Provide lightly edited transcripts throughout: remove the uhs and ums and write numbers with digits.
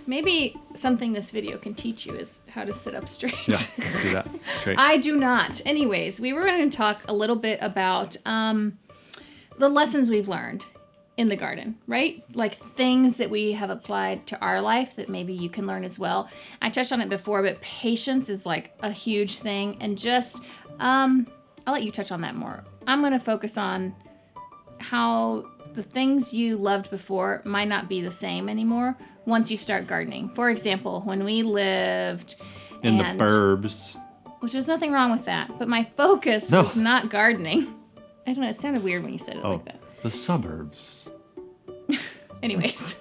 Maybe something this video can teach you is how to sit up straight. Yeah, let's do that. Great. I do not. Anyways, we were going to talk a little bit about the lessons we've learned in the garden, right? Like things that we have applied to our life that maybe you can learn as well. I touched on it before, but patience is like a huge thing. And just, I'll let you touch on that more. I'm going to focus on how the things you loved before might not be the same anymore once you start gardening. For example, when we lived in the burbs, which there's nothing wrong with that, but my focus was not gardening. I don't know, it sounded weird when you said it like that. The suburbs. Anyways,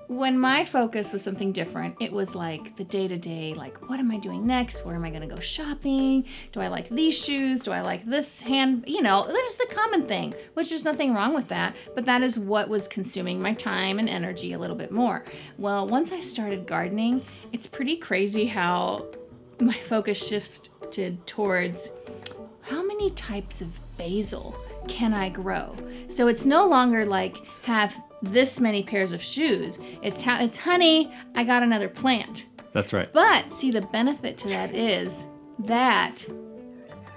when my focus was something different, it was like the day-to-day, like, what am I doing next? Where am I going to go shopping? Do I like these shoes? Do I like this hand? You know, that's just the common thing, which there's nothing wrong with that. But that is what was consuming my time and energy a little bit more. Well, once I started gardening, it's pretty crazy how my focus shifted towards how many types of basil can I grow? So it's no longer like have this many pairs of shoes. It's honey, I got another plant. That's right. But see, the benefit to that is that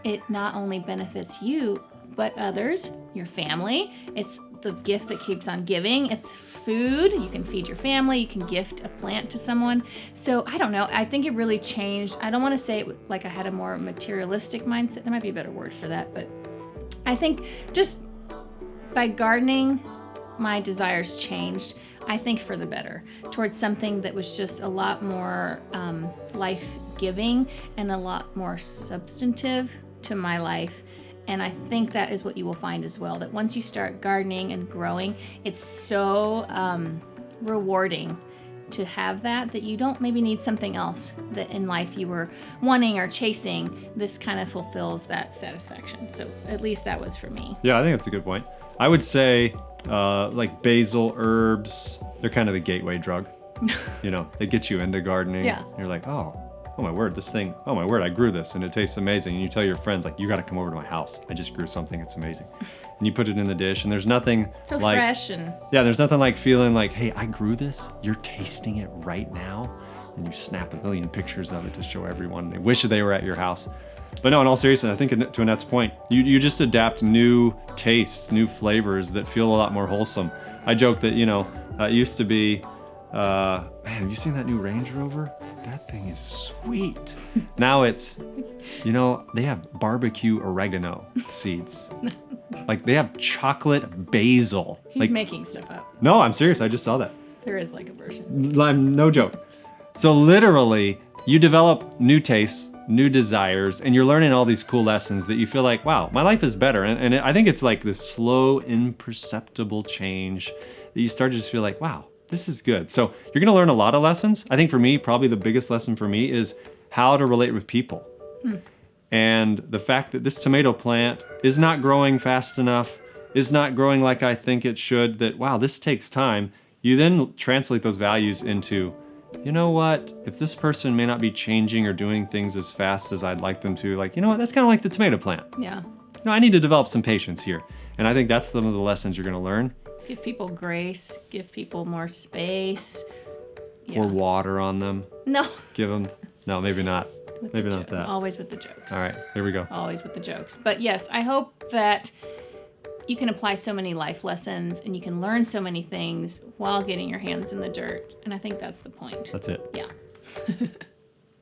it not only benefits you, but others, your family. It's the gift that keeps on giving. It's food. You can feed your family. You can gift a plant to someone. So I don't know. I think it really changed. I don't want to say it like I had a more materialistic mindset. There might be a better word for that. But I think just by gardening, my desires changed, I think for the better, towards something that was just a lot more life-giving and a lot more substantive to my life. And I think that is what you will find as well, that once you start gardening and growing, it's so rewarding to have that you don't maybe need something else that in life you were wanting or chasing. This kind of fulfills that satisfaction. So at least that was for me. Yeah, I think that's a good point. I would say like basil, herbs, they're kind of the gateway drug. You know, they get you into gardening. Yeah. You're like, oh my word, oh my word, I grew this and it tastes amazing. And you tell your friends, like, you got to come over to my house. I just grew something, it's amazing. And you put it in the dish and there's nothing so like, fresh and there's nothing like feeling like, hey, I grew this, you're tasting it right now. And you snap a million pictures of it to show everyone. They wish they were at your house. But no, in all seriousness, I think to Annette's point, you just adapt new tastes, new flavors that feel a lot more wholesome. I joke that, it used to be, man, have you seen that new Range Rover? That thing is sweet. Now it's, they have barbecue oregano seeds. Like they have chocolate basil. He's making stuff up. No, I'm serious. I just saw that. There is like a version. No joke. So literally, you develop new tastes, new desires, and you're learning all these cool lessons that you feel like, wow, my life is better. And I think it's like this slow, imperceptible change that you start to just feel like, wow, this is good. So you're gonna learn a lot of lessons. I think for me, probably the biggest lesson for me is how to relate with people. And the fact that this tomato plant is not growing fast enough, is not growing like I think it should, that, wow, this takes time. You then translate those values into, you know what, if this person may not be changing or doing things as fast as I'd like them to, like, you know what, that's kind of like the tomato plant. Yeah. I need to develop some patience here. And I think that's some of the lessons you're gonna learn. Give people grace, give people more space. Or water on them. No. Give them, no, maybe not. Maybe not that. Always with the jokes. All right, here we go. Always with the jokes. But yes, I hope that you can apply so many life lessons and you can learn so many things while getting your hands in the dirt. And I think that's the point. That's it. Yeah.